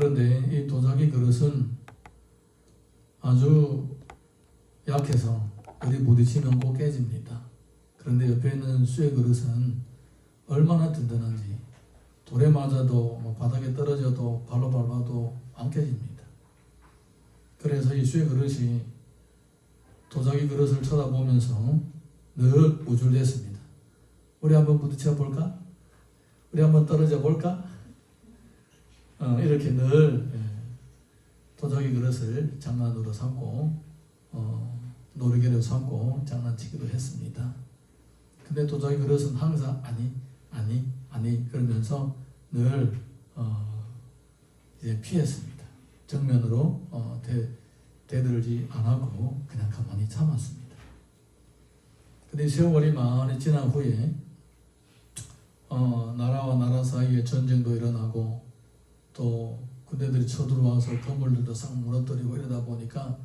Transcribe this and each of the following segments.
그런데 이 도자기 그릇은 아주 약해서 어디 부딪히면 꼭 깨집니다. 그런데 옆에 있는 쇠 그릇은 얼마나 든든한지 돌에 맞아도 바닥에 떨어져도 발로 밟아도 안 깨집니다. 그래서 이 쇠 그릇이 도자기 그릇을 쳐다보면서 늘 우쭐댔습니다. 우리 한번 부딪혀 볼까? 우리 한번 떨어져 볼까? 이렇게 늘 도자기 그릇을 장난으로 삼고 놀이개로 삼고 장난치기도 했습니다. 근데 도자기 그릇은 항상 아니 그러면서 늘 이제 피했습니다. 정면으로 대들지 않았고 그냥 가만히 참았습니다. 근데 세월이 많이 지난 후에 나라와 나라 사이에 전쟁도 일어나고 또 군대들이 쳐들어와서 건물들도 싹 무너뜨리고 이러다 보니까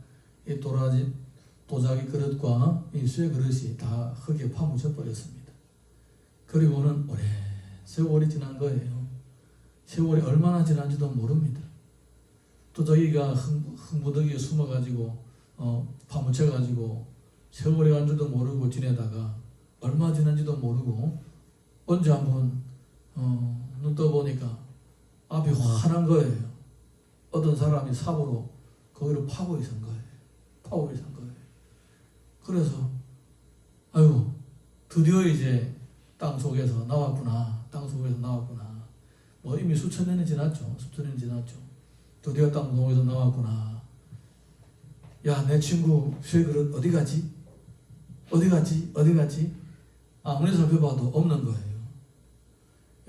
이 도자기 그릇과 이 쇠 그릇이 다 흙에 파묻혀 버렸습니다. 그리고는 오랜 세월이 지난 거예요. 세월이 얼마나 지난지도 모릅니다. 도자기가 흙무더기에 숨어가지고 파묻혀가지고 세월이 간 줄도 모르고 지내다가 얼마 지난지도 모르고 언제 한번 눈 떠보니까 앞이 환한 거예요. 어떤 사람이 삽으로 거기를 파고 있은 거예요. 그래서 아이고 드디어 이제 땅 속에서 나왔구나. 뭐 이미 수천 년이 지났죠. 드디어 땅 속에서 나왔구나. 야, 내 친구 쇠 그릇 어디 갔지? 아무리 살펴봐도 없는 거예요.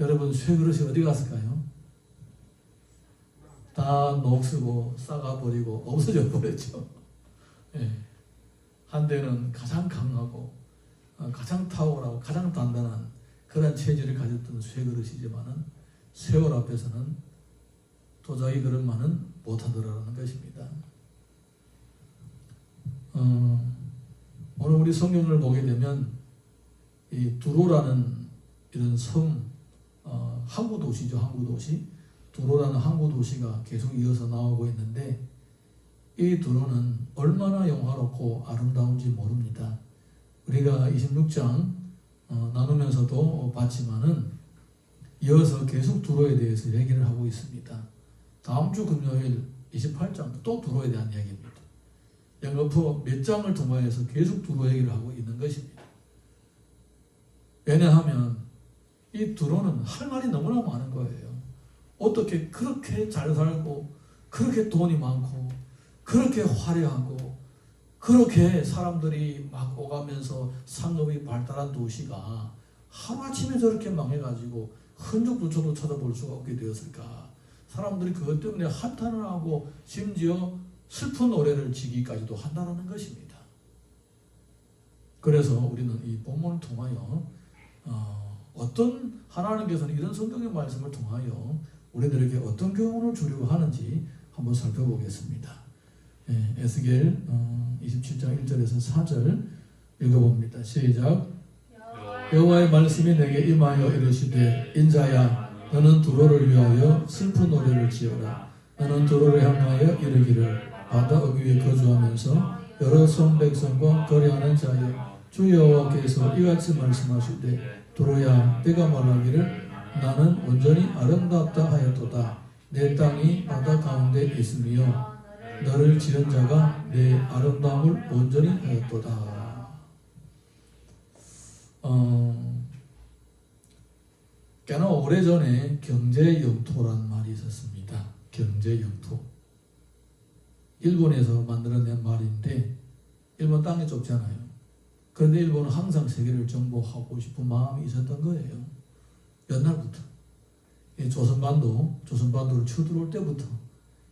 여러분 쇠 그릇이 어디 갔을까요? 다 녹슬고 썩어버리고 없어져 버렸죠. 예. 한때는 가장 강하고 가장 탁월하고 가장 단단한 그런 체질을 가졌던 쇠 그릇이지만은 세월 앞에서는 도자기 그릇만은 못하더라는 것입니다. 오늘 우리 성경을 보게 되면 이 두로라는 이런 섬 항구 도시죠. 두로라는 항구 도시가 계속 이어서 나오고 있는데 이 두로는 얼마나 영화롭고 아름다운지 모릅니다. 우리가 26장 나누면서도 봤지만은 이어서 계속 두로에 대해서 얘기를 하고 있습니다. 다음 주 금요일 28장 또 두로에 대한 이야기입니다. 연거푸 몇 장을 통과해서 계속 두로 얘기를 하고 있는 것입니다. 왜냐하면 이 두로는 할 말이 너무나 많은 거예요. 어떻게 그렇게 잘 살고 그렇게 돈이 많고 그렇게 화려하고 그렇게 사람들이 막 오가면서 상업이 발달한 도시가 하루아침에 저렇게 망해가지고 흔적조차도 쳐다볼 수가 없게 되었을까. 사람들이 그것 때문에 한탄을 하고 심지어 슬픈 노래를 지기까지도 한다는 것입니다. 그래서 우리는 이 본문을 통하여 어떤 하나님께서는 이런 성경의 말씀을 통하여 우리들에게 어떤 교훈을 주려고 하는지 한번 살펴보겠습니다. 에스겔 27장 1절에서 4절 읽어봅니다. 시작. 여호와의 말씀이 내게 임하여 이르시되 인자야 너는 두로를 위하여 슬픈 노래를 지어라. 너는 두로를 향하여 이르기를 바다 어귀에 거주하면서 여러 성 백성과 거래하는 자여 주 여호와께서 이같이 말씀하시되 두로야 내가 말하기를 나는 온전히 아름답다 하였도다. 내 땅이 바다 가운데 있으며 너를 지은 자가 내 아름다움을 온전히 하였도다. 꽤나 오래전에 경제영토란 말이 있었습니다. 경제영토. 일본에서 만들어낸 말인데 일본 땅이 좁잖아요. 그런데 일본은 항상 세계를 정복하고 싶은 마음이 있었던 거예요. 옛날부터. 조선반도를 쳐들어올 때부터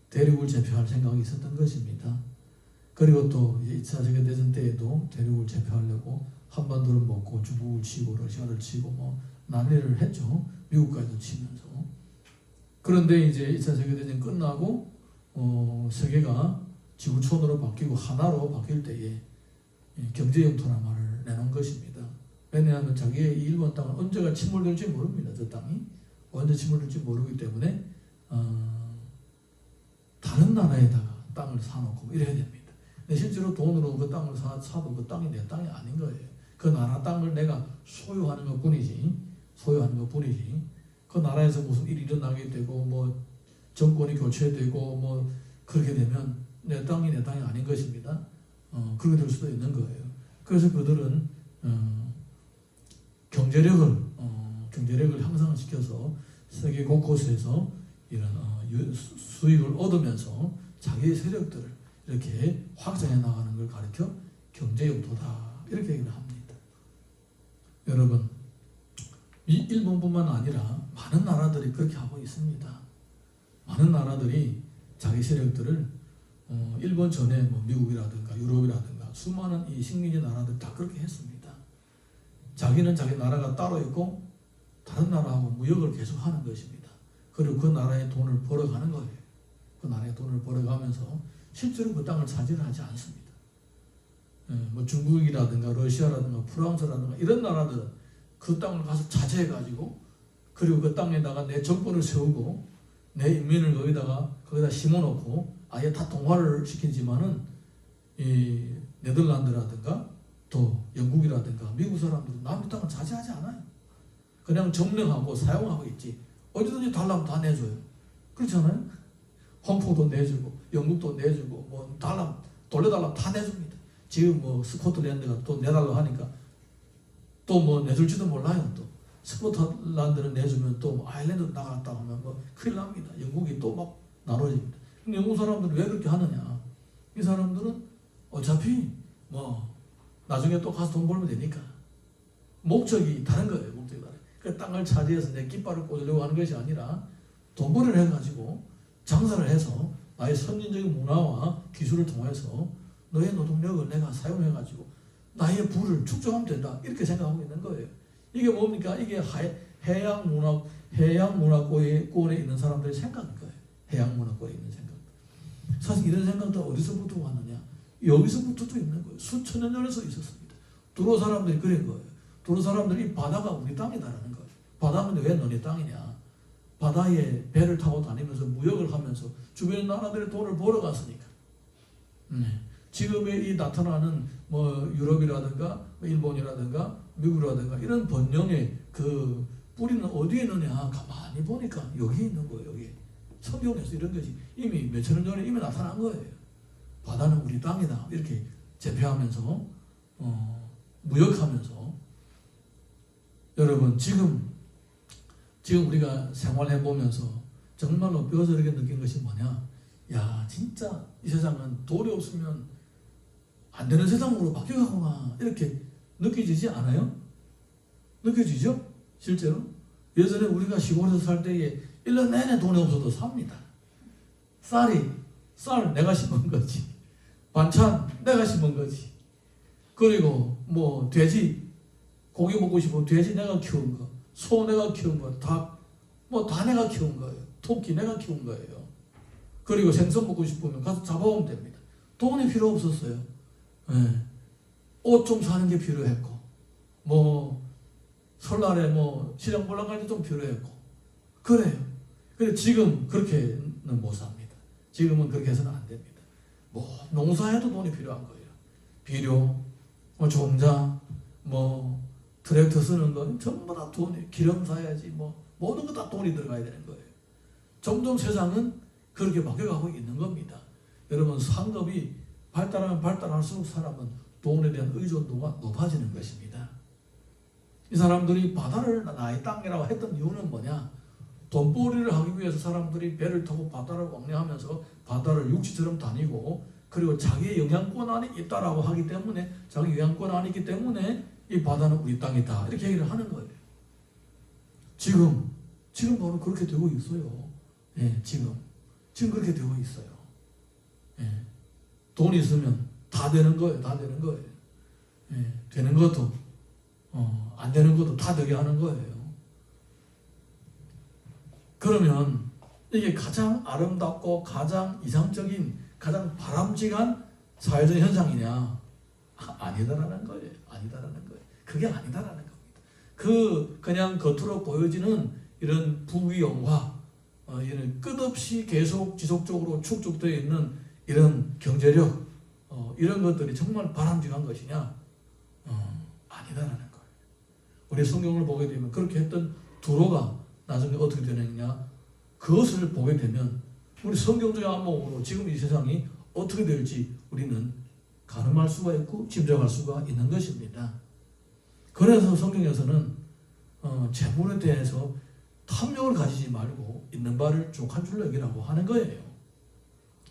대륙을 제패할 생각이 있었던 것입니다. 그리고 또 2차 세계대전 때에도 대륙을 제패하려고 한반도를 먹고 중국을 치고 러시아를 치고 뭐 난리를 했죠. 미국까지도 치면서. 그런데 이제 2차 세계대전 끝나고 세계가 지구촌으로 바뀌고 하나로 바뀔 때에 경제영토라는 말을 내놓은 것입니다. 왜냐하면 자기의 일본 땅은 언제가 침몰될지 모릅니다. 저 땅이 언제 침몰될지 모르기 때문에 나라에다가 땅을 사놓고 이래야 됩니다. 근데 실제로 돈으로 그 땅을 사도 그 땅이 내 땅이 아닌 거예요. 그 나라 땅을 내가 소유하는 것 뿐이지, 그 나라에서 무슨 일이 일어나게 되고 뭐 정권이 교체되고 뭐 그렇게 되면 내 땅이 아닌 것입니다. 그렇게 될 수도 있는 거예요. 그래서 그들은 경제력을 향상시켜서 세계 곳곳에서 이런 수익을 얻으면서 자기의 세력들을 이렇게 확장해 나가는 걸 가리켜 경제용도다 이렇게 얘기를 합니다. 여러분, 이 일본뿐만 아니라 많은 나라들이 그렇게 하고 있습니다. 많은 나라들이 자기 세력들을 일본 전에 뭐 미국이라든가 유럽이라든가 수많은 이 식민지 나라들 다 그렇게 했습니다. 자기는 자기 나라가 따로 있고 다른 나라하고 무역을 계속하는 것입니다. 그리고 그 나라의 돈을 벌어가는 거예요. 그 나라의 돈을 벌어가면서 실제로 그 땅을 차지하지 않습니다. 뭐 중국이라든가 러시아라든가 프랑스라든가 이런 나라들은 그 땅을 가서 차지해가지고 그리고 그 땅에다가 내 정권을 세우고 내 인민을 거기다 심어놓고 아예 다 동화를 시키지만은 이 네덜란드라든가 또 영국이라든가 미국 사람들은 남의 땅을 차지하지 않아요. 그냥 점령하고 사용하고 있지. 어디든지 달라면 다 내줘요. 그렇잖아요. 홍콩도 내주고 영국도 내주고 뭐 달라면 돌려달라면 다 내줍니다. 지금 뭐 스코틀랜드가 또 내달라고 하니까 또 뭐 내줄지도 몰라요. 또 스코틀랜드를 내주면 또 뭐 아일랜드 나갔다 하면 뭐 큰일 납니다. 영국이 또 막 나눠집니다. 근데 영국 사람들은 왜 그렇게 하느냐? 이 사람들은 어차피 뭐 나중에 또 가서 돈 벌면 되니까 목적이 다른 거예요. 목적이 다른. 그 땅을 차지해서 내 깃발을 꽂으려고 하는 것이 아니라 돈벌이를 해가지고 장사를 해서 나의 선진적인 문화와 기술을 통해서 너의 노동력을 내가 사용해가지고 나의 부를 축적하면 된다. 이렇게 생각하고 있는 거예요. 이게 뭡니까? 이게 해양문화권에 있는 사람들의 생각인 거예요. 해양문화권에 있는 생각. 사실 이런 생각도 어디서부터 왔느냐? 여기서부터도 있는 거예요. 수천 년 전에서 있었습니다. 두로 사람들이 그런 거예요. 두로 사람들이 바다가 우리 땅이다라는 거예요. 바다는 왜 너네 땅이냐? 바다에 배를 타고 다니면서 무역을 하면서 주변 나라들의 돈을 벌어갔으니까. 지금의 이 나타나는 뭐 유럽이라든가 일본이라든가 미국이라든가 이런 번영의 그 뿌리는 어디에 있느냐? 가만히 보니까 여기 있는 거예요. 여기 성경에서 이런 것이 이미 몇천 년 전에 이미 나타난 거예요. 바다는 우리 땅이다. 이렇게 제패하면서 무역하면서 여러분 지금 우리가 생활해 보면서 정말로 뼈저리게 느낀 것이 뭐냐? 야, 진짜 이 세상은 돈이 없으면 안 되는 세상으로 바뀌어가구나. 이렇게 느껴지지 않아요? 느껴지죠? 실제로? 예전에 우리가 시골에서 살 때에 1년 내내 돈이 없어도 삽니다. 쌀 내가 심은 거지. 반찬 내가 심은 거지. 그리고 뭐 돼지 고기 먹고 싶으면 돼지 내가 키운 거, 소 내가 키운 거, 닭 다 내가 키운 거예요. 토끼 내가 키운 거예요. 그리고 생선 먹고 싶으면 가서 잡아오면 됩니다. 돈이 필요 없었어요. 옷 좀 사는 게 필요했고, 뭐 설날에 뭐 시장 보러 갈 때 좀 필요했고, 그래요. 근데 지금 그렇게는 못 삽니다. 지금은 그렇게 해서는 안 됩니다. 뭐 농사해도 돈이 필요한 거예요. 비료, 종자, 트랙터 쓰는 건 전부 다 돈이, 기름 사야지, 모든 거 다 돈이 들어가야 되는 거예요. 점점 세상은 그렇게 바뀌어가고 있는 겁니다. 여러분, 상급이 발달하면 발달할수록 사람은 돈에 대한 의존도가 높아지는 것입니다. 이 사람들이 바다를 나의 땅이라고 했던 이유는 뭐냐? 돈벌이를 하기 위해서 사람들이 배를 타고 바다를 왕래하면서 바다를 육지처럼 다니고, 그리고 자기의 영향권 안에 있다라고 하기 때문에, 자기 영향권 안에 있기 때문에 이 바다는 우리 땅이다, 이렇게 얘기를 하는 거예요. 지금 바로 그렇게 되고 있어요. 지금 그렇게 되고 있어요. 돈이 있으면 다 되는 거예요. 다 되는 거예요. 되는 것도 안 되는 것도 다 되게 하는 거예요. 그러면 이게 가장 아름답고 가장 이상적인, 가장 바람직한 사회적 현상이냐? 아니다라는 거예요. 아니다라는 거예요. 그게 아니다라는 겁니다. 그냥 겉으로 보여지는 이런 부귀영화, 이런 끝없이 계속 지속적으로 축적되어 있는 이런 경제력, 이런 것들이 정말 바람직한 것이냐? 아니다라는 거예요. 우리 성경을 보게 되면 그렇게 했던 두로가 나중에 어떻게 되느냐? 그것을 보게 되면 우리 성경적인 안목으로 지금 이 세상이 어떻게 될지 우리는 가늠할 수가 있고 짐작할 수가 있는 것입니다. 그래서 성경에서는 재물에 대해서 탐욕을 가지지 말고 있는 바를 족한 줄로 여기라고 하는 거예요.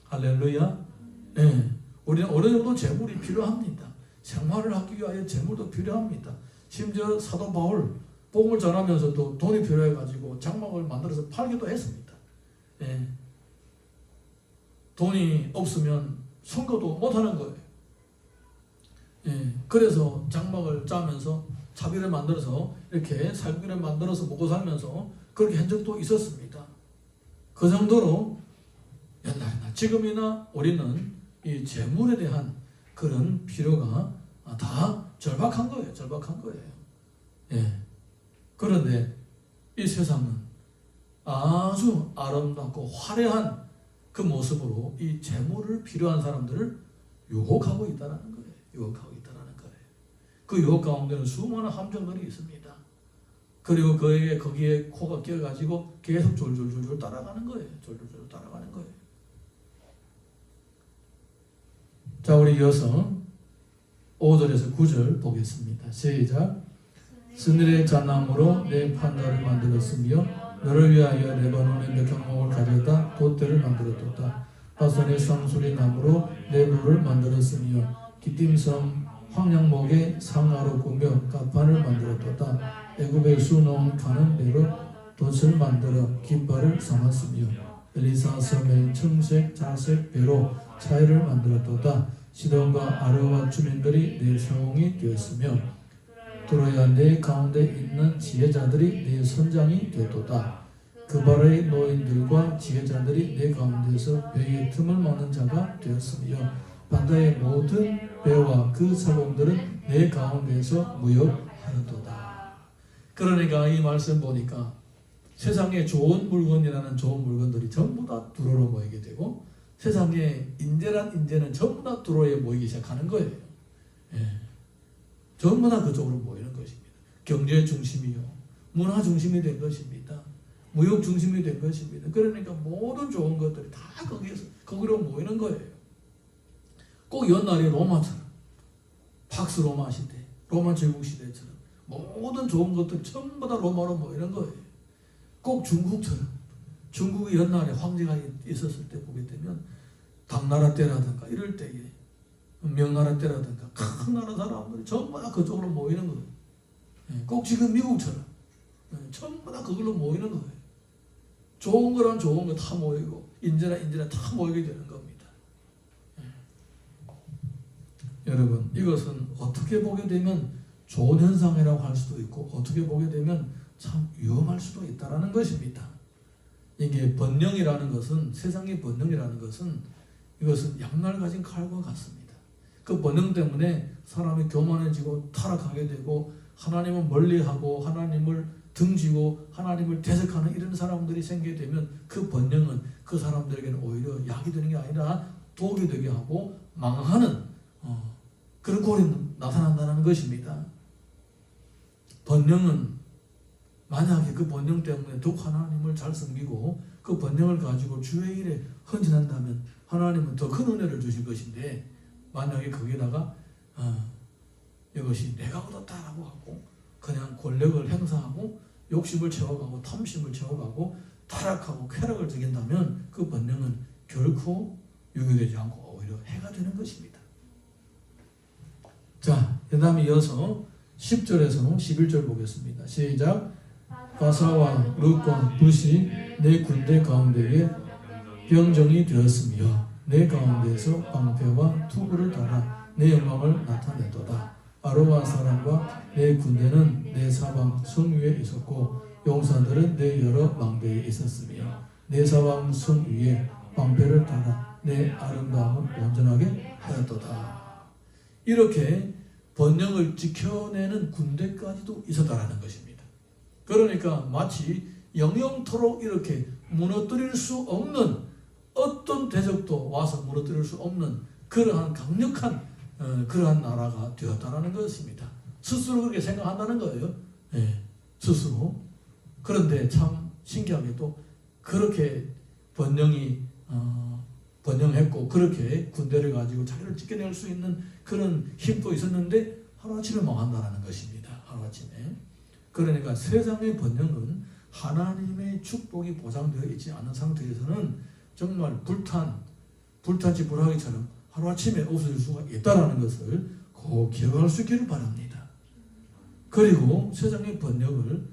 할렐루야. 네. 우리는 어느 정도 재물이 필요합니다. 생활을 하기 위하여 재물도 필요합니다. 심지어 사도 바울 복음을 전하면서도 돈이 필요해가지고 장막을 만들어서 팔기도 했습니다. 네. 돈이 없으면 선거도 못하는 거예요. 예, 그래서 장막을 짜면서 차비를 만들어서 이렇게 살기를 만들어서 먹고 살면서 그렇게 한 적도 있었습니다. 그 정도로 옛날이나 지금이나 우리는 이 재물에 대한 그런 필요가 다 절박한 거예요. 절박한 거예요. 예. 그런데 이 세상은 아주 아름답고 화려한 그 모습으로 이 재물을 필요한 사람들을 유혹하고 있다는 거예요. 유혹하고 있다는 거예요. 그 유혹 가운데는 수많은 함정들이 있습니다. 그리고 거기에 코가 끼어가지고 계속 졸졸졸졸 따라가는 거예요. 졸졸졸 따라가는 거예요. 자, 우리 이어서 5절에서 9절 보겠습니다. 시작. 스늘의 잣나무로 내 판다를 만들었으며 너를 위하여 레바논의 몇 가져다 돛대를 만들었도다. 바산의 상수리 나무로 내 룰을 만들었으며 기띔섬 황양목의 상하로 꾸며 가판을 만들었도다. 애굽의 수놓은 가는 배로 돛을 만들어 깃발을 삼았으며 엘리사 섬의 청색 자색 배로 차이를 만들었도다. 시돈과 아르와 주민들이 내 상홍이 되었으며 두로야 내 가운데 있는 지혜자들이 내 선장이 되었도다. 그발의 노인들과 지혜자들이 내 가운데서 배의 틈을 막는 자가 되었으며 바다의 모든 배와 그 사공들은 내 가운데서 무역하였도다. 그러니까 이 말씀 보니까 세상에 좋은 물건이라는 좋은 물건들이 전부 다 두로로 모이게 되고 세상에 인재란 인재는 전부 다 두로에 모이기 시작하는 거예요. 예. 전부 다 그쪽으로 모이는 것입니다. 경제 중심이요, 문화 중심이 된 것입니다. 무역 중심이 된 것입니다. 그러니까 모든 좋은 것들이 다 거기로 모이는 거예요. 꼭 옛날에 로마처럼, 박스 로마 시대, 로마 제국 시대처럼 모든 좋은 것들이 전부 다 로마로 모이는 거예요. 꼭 중국처럼, 중국이 옛날에 황제가 있었을 때 보게 되면 당나라 때라든가 이럴 때에 명나라 때라든가 큰 나라 사람들이 전부 다 그쪽으로 모이는 거예요. 꼭 지금 미국처럼 전부 다 그걸로 모이는 거예요. 좋은 거랑 좋은 거 다 모이고 인재나 다 모이게 되는 겁니다. 여러분, 이것은 어떻게 보게 되면 좋은 현상이라고 할 수도 있고 어떻게 보게 되면 참 위험할 수도 있다는 것입니다. 이게 번영이라는 것은, 세상의 번영이라는 것은 이것은 양날 가진 칼과 같습니다. 그 번영 때문에 사람이 교만해지고 타락하게 되고 하나님을 멀리하고 하나님을 등지고 하나님을 대적하는 이런 사람들이 생기게 되면 그 번영은 그 사람들에게는 오히려 약이 되는 게 아니라 독이 되게 하고 망하는 그런 꼴이 나타난다는 것입니다. 번영은 만약에 그 번영 때문에 더욱 하나님을 잘 섬기고 그 번영을 가지고 주의 일에 헌신한다면 하나님은 더 큰 은혜를 주실 것인데 만약에 거기다가 이것이 내가 얻었다라고 하고 그냥 권력을 행사하고 욕심을 채워가고 탐심을 채워가고 타락하고 쾌락을 즐긴다면 그 번영은 결코 유익되지 않고 오히려 해가 되는 것입니다. 자, 그 다음에 이어서 10절에서 11절 보겠습니다. 시작. 바사와 룻과 붓이 내 군대 가운데에 병정이 되었으며 내 가운데에서 방패와 투구를 달아 내 영광을 나타내도다. 아로와 사람과 내 군대는 내 사방 성 위에 있었고 용사들은 내 여러 망대에 있었으며 내 사방 성 위에 방패를 달아 내 아름다움을 온전하게 하였도다. 이렇게 번영을 지켜내는 군대까지도 있었다라는 것입니다. 그러니까 마치 영영토록 이렇게 무너뜨릴 수 없는, 어떤 대적도 와서 무너뜨릴 수 없는 그러한 강력한 그러한 나라가 되었다는 것입니다. 스스로 그렇게 생각한다는 거예요. 예, 스스로. 그런데 참 신기하게도 그렇게 번영했고 그렇게 군대를 가지고 자기를 지켜낼 수 있는 그런 힘도 있었는데 하루아침에 망한다는 것입니다. 하루아침에. 그러니까 세상의 번영은 하나님의 축복이 보장되어 있지 않은 상태에서는 정말 불타지 불하기처럼 하루아침에 없어질 수가 있다는 것을 꼭 기억할 수 있기를 바랍니다. 그리고 세상의 번영을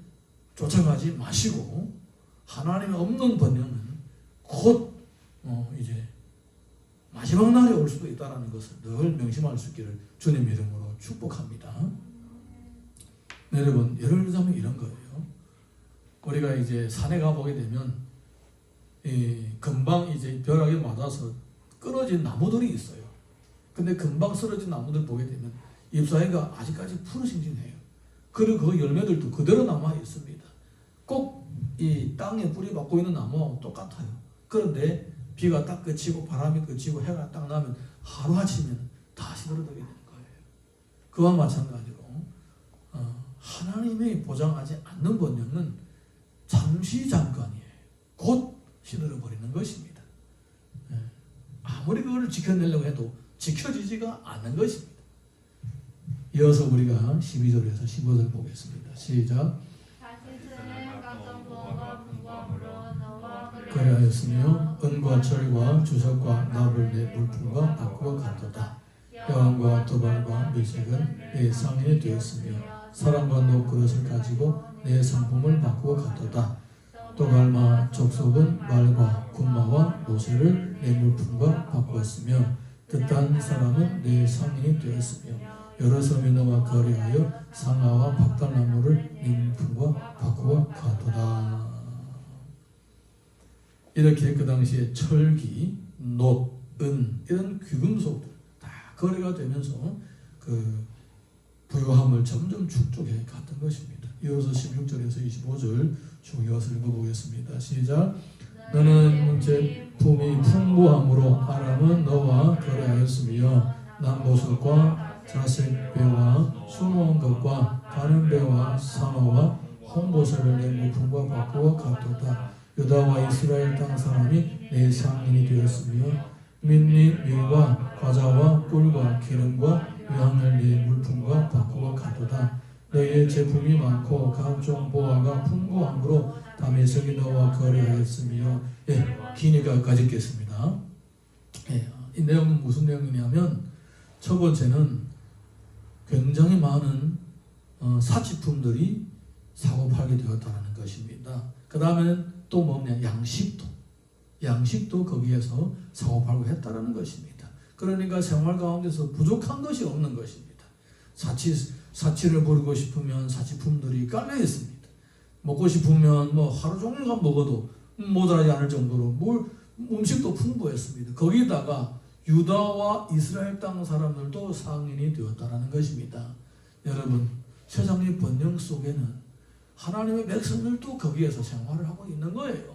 쫓아가지 마시고 하나님의 없는 번영은 곧 이제 마지막 날이 올 수도 있다는 것을 늘 명심할 수 있기를 주님 이름으로 축복합니다. 네, 여러분, 예를 들자면 이런 거예요. 우리가 이제 산에 가보게 되면 금방 이제 벼락에 맞아서 끊어진 나무들이 있어요. 근데 금방 쓰러진 나무들 보게 되면 잎사귀가 아직까지 푸르싱싱해요. 그리고 그 열매들도 그대로 남아 있습니다. 꼭 이 땅에 뿌리 박고 있는 나무하고 똑같아요. 그런데 비가 딱 그치고 바람이 그치고 해가 딱 나면 하루아침에는 다시 늘어나게 되는 거예요. 그와 마찬가지로 하나님이 보장하지 않는 번영은 잠시 잠깐이에요. 곧 시들어버리는 것입니다. 아무리 그걸 지켜내려고 해도 지켜지지가 않는 것입니다. 이어서 우리가 12절에서 15절 보겠습니다. 시작. 그리하였으며 은과 철과 주석과 납을 내 물품과 바꾸어 갔도다. 여왕과 도발과 밀색은 내 상인이 되었으며 사람과 너 그릇을 가지고 내 상품을 바꾸어 갔도다. 또 갈마 족속은 말과 군마와 노새를 내 물품과 바꾸었으며 뜻한 사람은 내 상인이 되었으며 여러 섬이 너와 거래하여 상아와 박달나무를 네 물품과 바꾸어 갔도다. 이렇게 그 당시에 철기, 놋, 은 이런 귀금속들 다 거래가 되면서 그 부유함을 점점 축적해 갔던 것입니다. 이어서 16절에서 25절 쭉 이어서 읽어보겠습니다. 시작. 너는 제품이 풍부함으로 아람은 너와 거래하였으며 남보석과 자색배와 수놓은 것과 가는 배와 상어와 홍보석을 내 물품과 바꾸어 갔도다. 유다와 이스라엘 땅 사람이 내 상인이 되었으며 민니 밀과 과자와 꿀과 기름과 유향을 내 물품과 바꾸어 가도다. 너희의 제품이 많고 각종 보화가 풍부함으로 다메섹이 너와 거래하였으며. 기니까 여기까지 읽겠습니다. 이 내용은 무슨 내용이냐면 첫 번째는 굉장히 많은 사치품들이 사고팔게 되었다는 것입니다. 그 다음에는 또 뭐냐, 양식도 거기에서 사고팔고 했다는 것입니다. 그러니까 생활 가운데서 부족한 것이 없는 것입니다. 사치를 부리고 싶으면 사치품들이 깔려 있습니다. 먹고 싶으면 뭐 하루 종일간 먹어도 모자라지 않을 정도로 음식도 풍부했습니다. 거기다가 유다와 이스라엘 땅 사람들도 상인이 되었다는 것입니다. 여러분, 세상의 번영 속에는 하나님의 백성들도 거기에서 생활을 하고 있는 거예요.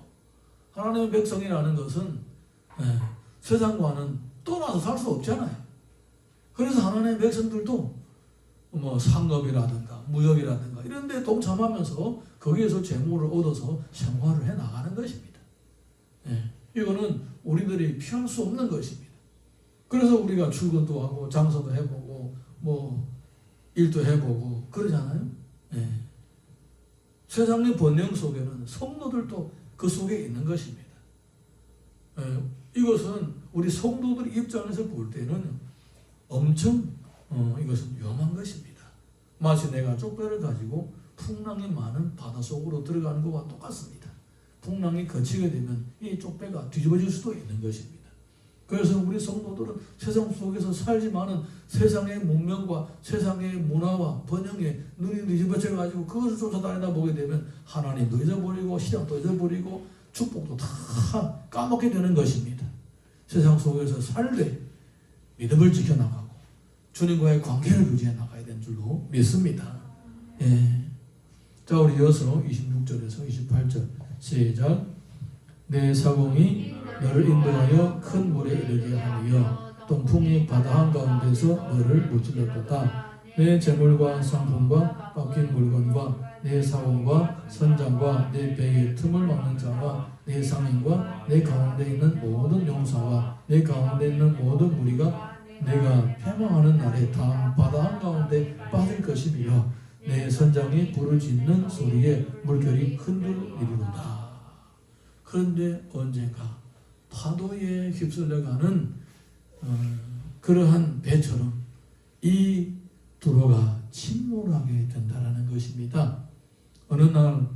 하나님의 백성이라는 것은 세상과는 떠나서 살 수 없잖아요. 그래서 하나님의 백성들도 뭐 상업이라든가 무역이라든가 이런 데 동참하면서 거기에서 재물을 얻어서 생활을 해 나가는 것입니다. 이거는 우리들이 피할 수 없는 것입니다. 그래서 우리가 출근도 하고 장사도 해보고 뭐 일도 해보고 그러잖아요. 세상의 번영 속에는 성도들도 그 속에 있는 것입니다. 이것은 우리 성도들 입장에서 볼 때는 엄청 이것은 위험한 것입니다. 마치 내가 쪽배를 가지고 풍랑이 많은 바다 속으로 들어가는 것과 똑같습니다. 풍랑이 거치게 되면 이 쪽배가 뒤집어질 수도 있는 것입니다. 그래서 우리 성도들은 세상 속에서 살지만은 세상의 문명과 세상의 문화와 번영에 눈이 뒤집어져 가지고 그것을 쫓아다니다 보게 되면 하나님도 잊어버리고 신앙도 잊어버리고 축복도 다 까먹게 되는 것입니다. 세상 속에서 살되 믿음을 지켜나가고 주님과의 관계를 유지해 나가야 되는 줄로 믿습니다. 자, 우리 이어서 26절에서 28절 시작. 내 사공이 너를 인도하여 큰 물에 이르게 하며 동풍이 바다 한가운데서 너를 무찔렀도다. 내 재물과 상품과 깎인 물건과 내 사공과 선장과 내 배의 틈을 막는 자와 내 상인과 내 가운데 있는 모든 용사와 내 가운데 있는 모든 무리가 내가 패망하는 날에 다 바다 한가운데 빠질 것이며 내 선장이 부르짖는 소리에 물결이 흔들리리로다. 그런데 언젠가 파도에 휩쓸려가는 그러한 배처럼 이 두로가 침몰하게 된다는 것입니다. 어느 날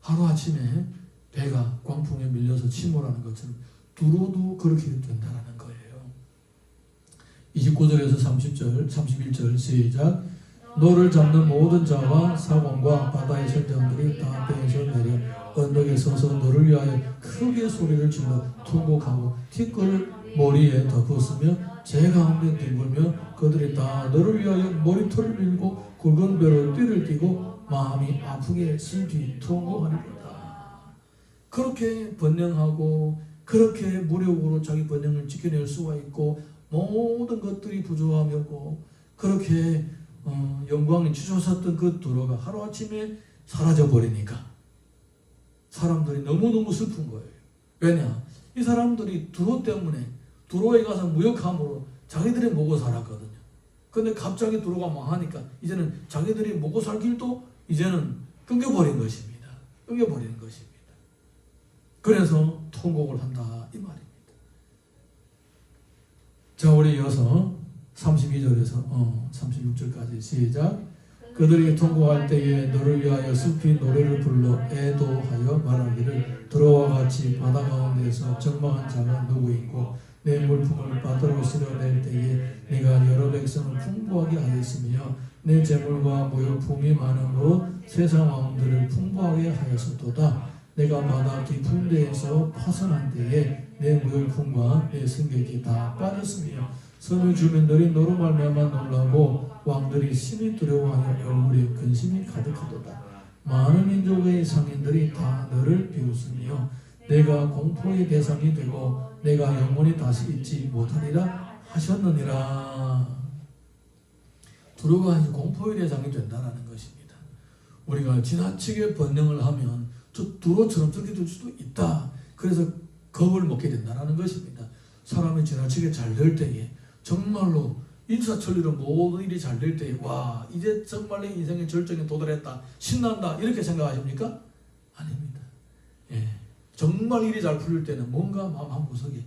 하루아침에 배가 광풍에 밀려서 침몰하는 것처럼 두로도 그렇게 된다는 거예요. 29절에서 30절, 31절 시작. 너를 잡는 모든 자와 사공과 바다의 선장들이 다 배에서 내려 언덕에 서서 너를 위하여 크게 소리를 질러 통곡하고 티끌을 머리에 덮었으며 제 가운데 뒹굴며 그들이 다 너를 위하여 머리털을 밀고 굵은 배로 띠를 띠고 마음이 아프게 슬피 통곡하리로다. 그렇게 번영하고 그렇게 무력으로 자기 번영을 지켜낼 수가 있고 모든 것들이 부조하며 그렇게 영광이 치솟았던 그 두로가 하루아침에 사라져버리니까 사람들이 너무너무 슬픈 거예요. 왜냐? 이 사람들이 두로 때문에 두로에 가서 무역함으로 자기들이 먹고 살았거든요. 근데 갑자기 두로가 망하니까 이제는 자기들이 먹고 살 길도 이제는 끊겨버린 것입니다. 끊겨버리는 것입니다. 그래서 통곡을 한다 이 말입니다. 자, 우리 이어서 32절에서 36절까지 시작. 그들이 통곡할 때에 너를 위하여 슬피 노래를 불러 애도하여 말하기를 두로와 같이 바다 가운데서 전망한 자가 누구이고 내 물품을 바다로 실어낼 때에 내가 여러 백성을 풍부하게 하였으며 내 재물과 무역품이 많음으로 세상 왕들을 풍부하게 하였었도다. 내가 바다 깊은 데에서 파선한 때에 내 무역품과 내 승객이 다 빠졌으며 선의 주민들이 너로 말미암아 놀라고 왕들이 심히 두려워하여 얼굴에 근심이 가득하도다. 많은 민족의 상인들이 다 너를 비웃으며 내가 공포의 대상이 되고 내가 영원히 다시 잊지 못하리라 하셨느니라. 두로가 공포의 대상이 된다는 것입니다. 우리가 지나치게 번영을 하면 저 두로처럼 저렇게 될 수도 있다. 그래서 겁을 먹게 된다는 것입니다. 사람이 지나치게 잘 될 때에 정말로 인사천리로 모든 일이 잘 될 때에 와 이제 정말 내 인생의 절정에 도달했다 신난다 이렇게 생각하십니까? 아닙니다. 예, 정말 일이 잘 풀릴 때는 뭔가 마음 한구석에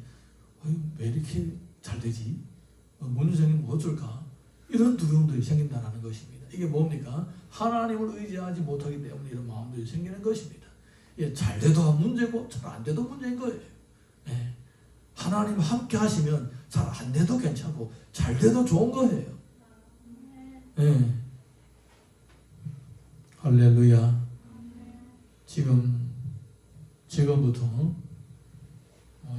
왜 이렇게 잘 되지? 문생이 뭐 어쩔까? 이런 두려움들이 생긴다는 것입니다. 이게 뭡니까? 하나님을 의지하지 못하기 때문에 이런 마음들이 생기는 것입니다. 예, 잘 돼도 문제고 잘 안 돼도 문제인 거예요. 예, 하나님 함께 하시면 잘 안 돼도 괜찮고 잘 돼도 좋은 거예요. 예. 할렐루야. 지금부터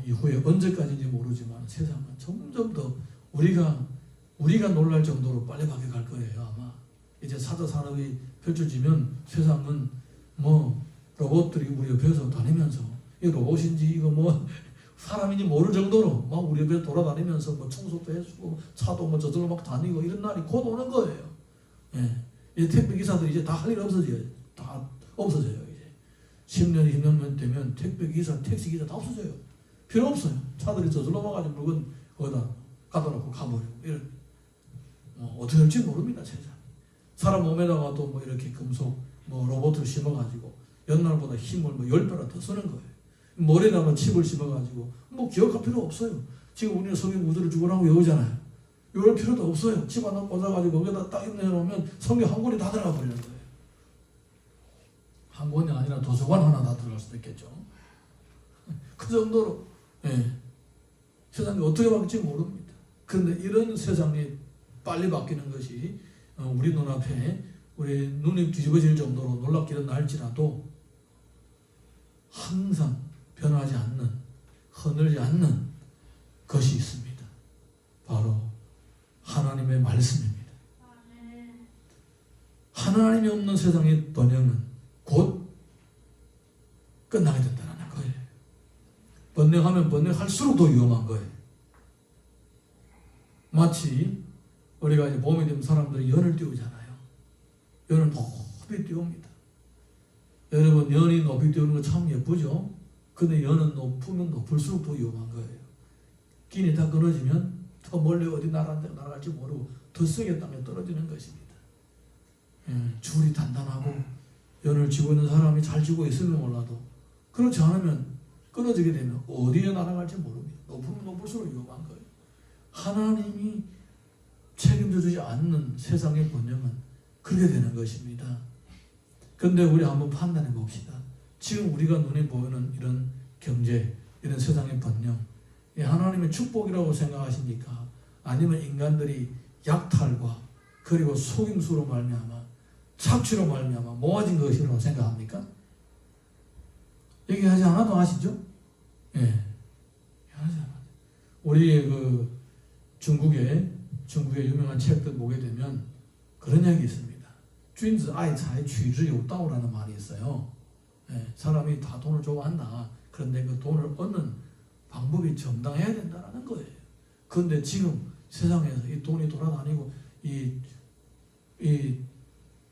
이후에 언제까지인지 모르지만 세상은 점점 더 우리가 놀랄 정도로 빨리 바뀌어갈 거예요. 아마 이제 4차 산업이 펼쳐지면 세상은 로봇들이 우리 옆에서 다니면서 이 로봇인지 이거 사람인지 모를 정도로 막 우리 옆에 돌아다니면서 청소도 해주고 차도 저절로 막 다니고 이런 날이 곧 오는 거예요. 예. 이제 택배 기사들이 이제 다 할 일 없어져요. 다 없어져요. 이제 10년, 20년 되면 택배 기사, 택시 기사 다 없어져요. 필요 없어요. 차들이 저절로 와가지고 물건 거기다 갖다 놓고 가버리고 이런 어떻게 될지 모릅니다. 세상. 사람 몸에다가 또 이렇게 금속 로봇을 심어가지고 옛날보다 힘을 10배나 더 쓰는 거예요. 머리에다가 칩을 심어가지고 기억할 필요 없어요. 지금 우리는 성경 구절을 주고라고 외우잖아요. 외울 필요도 없어요. 칩 하나 꽂아가지고 거기다 딱 입내놓으면 성경 한 권이 다 들어가 버리는 거예요. 한 권이 아니라 도서관 하나 다 들어갈 수도 있겠죠. 그 정도로 세상이 어떻게 바뀔지 모릅니다. 그런데 이런 세상이 빨리 바뀌는 것이 우리 눈앞에 우리 눈이 뒤집어질 정도로 놀랍기는 할지라도 항상 변하지 않는, 흐늘지 않는 것이 있습니다. 바로 하나님의 말씀입니다. 하나님이 없는 세상의 번영은 곧 끝나게 된다는 거예요. 번뇌하면 번뇌할수록 더 위험한 거예요. 마치 우리가 이제 봄이 되면 사람들이 연을 띄우잖아요. 연을 높이 띄웁니다. 여러분, 연이 높이 띄우는 거 참 예쁘죠? 근데 연은 높으면 높을수록 더 위험한 거예요. 긴이 다 끊어지면 더 멀리 어디 날아갈지 모르고 더 세게 땅에 떨어지는 것입니다. 줄이 단단하고 연을 쥐고 있는 사람이 잘 쥐고 있으면 몰라도 그렇지 않으면 끊어지게 되면 어디에 날아갈지 모릅니다. 높으면 높을수록 위험한 거예요. 하나님이 책임져 주지 않는 세상의 번영은 그렇게 되는 것입니다. 그런데 우리 한번 판단해 봅시다. 지금 우리가 눈에 보이는 이런 경제, 이런 세상의 번영, 하나님의 축복이라고 생각하십니까? 아니면 인간들이 약탈과 그리고 속임수로 말미암아 착취로 말미암아 모아진 것이라고 생각합니까? 얘기하지 않아도 아시죠? 예, 하지 않아도. 우리 그 중국의 유명한 책들 보게 되면 그런 이야기 있습니다. 君子爱财，取之有道라는 말이 있어요. 예, 사람이 다 돈을 좋아한다. 그런데 그 돈을 얻는 방법이 정당해야 된다는 거예요. 그런데 지금 세상에서 이 돈이 돌아다니고 이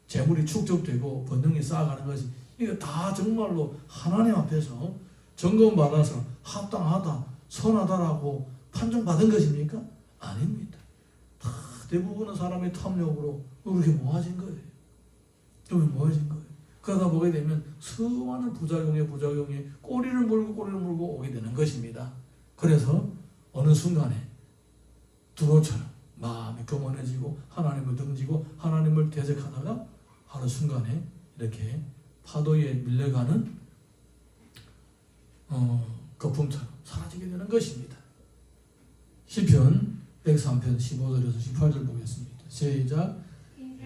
재물이 축적되고 번영이 쌓아가는 것이 이거 다 정말로 하나님 앞에서 점검받아서 합당하다, 선하다라고 판정받은 것입니까? 아닙니다. 다 대부분은 사람의 탐욕으로 그렇게 모아진 거예요. 그렇게 모아진 거예요. 그러다 보게 되면 수많은 부작용에 꼬리를 물고 오게 되는 것입니다. 그래서 어느 순간에 두로처럼 마음이 교만해지고 하나님을 등지고 하나님을 대적하다가 하루 순간에 이렇게 파도에 밀려가는 거품처럼 사라지게 되는 것입니다. 시편 103편 15절에서 18절 보겠습니다. 시작.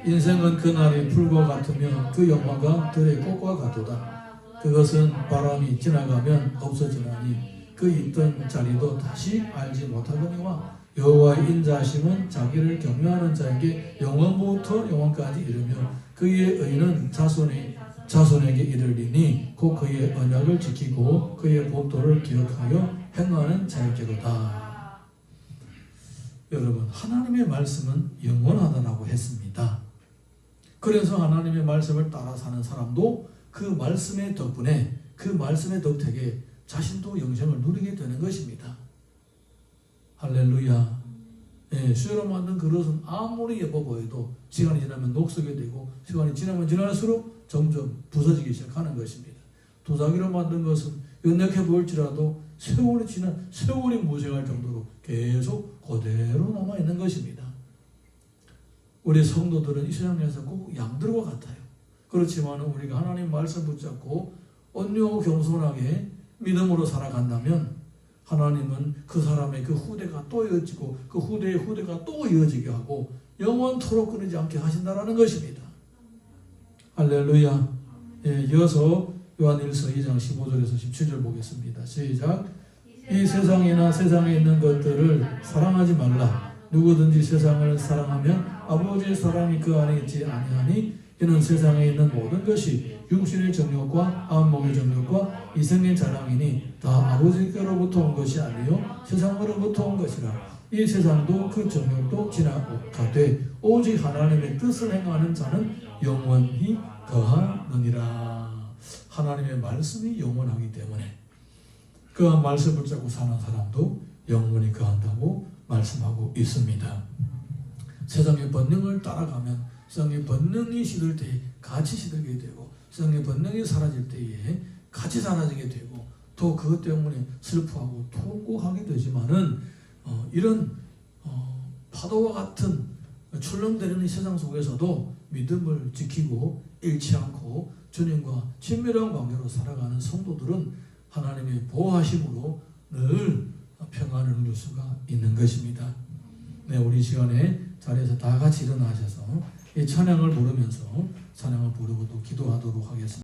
인생은 그날의 풀과 같으며 그 영화가 들의 꽃과 같도다. 그것은 바람이 지나가면 없어지나니 그 있던 자리도 다시 알지 못하거니와 여호와의 인자하심은 자기를 경외하는 자에게 영원부터 영원까지 이르며 그의 의는 자손에게 이르리니 곧 그의 언약을 지키고 그의 법도를 기억하여 행하는 자에게로다. 여러분, 하나님의 말씀은 영원하다라고 했습니다. 그래서 하나님의 말씀을 따라 사는 사람도 그 말씀의 덕분에 그 말씀의 덕택에 자신도 영생을 누리게 되는 것입니다. 할렐루야. 예, 쇠로 만든 그릇은 아무리 예뻐 보여도 시간이 지나면 녹슬게 되고 시간이 지나면 지날수록 점점 부서지기 시작하는 것입니다. 도자기로 만든 것은 연약해 보일지라도 세월이 무색할 정도로 계속 그대로 남아있는 것입니다. 우리 성도들은 이 세상에서 꼭 양들과 같아요. 그렇지만 우리가 하나님 말씀 붙잡고 온유하고 겸손하게 믿음으로 살아간다면 하나님은 그 사람의 그 후대가 또 이어지고 그 후대의 후대가 또 이어지게 하고 영원토록 끊이지 않게 하신다라는 것입니다. 할렐루야. 예, 이어서 요한일서 2장 15절에서 17절 보겠습니다. 시작. 이 세상이나 세상에 있는 것들을 사랑하지 말라. 누구든지 세상을 사랑하면 아버지의 사랑이 그 안에 있지 아니하니 이는 세상에 있는 모든 것이 육신의 정욕과 안목의 정욕과 이생의 자랑이니 다 아버지께로부터 온 것이 아니요 세상으로부터 온 것이라. 이 세상도 그 정욕도 지나가되 오직 하나님의 뜻을 행하는 자는 영원히 거하느니라. 하나님의 말씀이 영원하기 때문에 그 말씀을 붙잡고 사는 사람도 영원히 거한다고 말씀하고 있습니다. 세상의 본능을 따라가면 세상의 본능이 시들 때에 같이 시들게 되고 세상의 본능이 사라질 때에 같이 사라지게 되고 또 그것 때문에 슬퍼하고 통곡하게 되지만은 이런 파도와 같은 출렁대는 이 세상 속에서도 믿음을 지키고 잃지 않고 주님과 친밀한 관계로 살아가는 성도들은 하나님의 보호하심으로 늘 평안을 누릴 수가 있는 것입니다. 네, 우리 시간에 자리에서 다 같이 일어나셔서 이 찬양을 부르면서 찬양을 부르고 또 기도하도록 하겠습니다.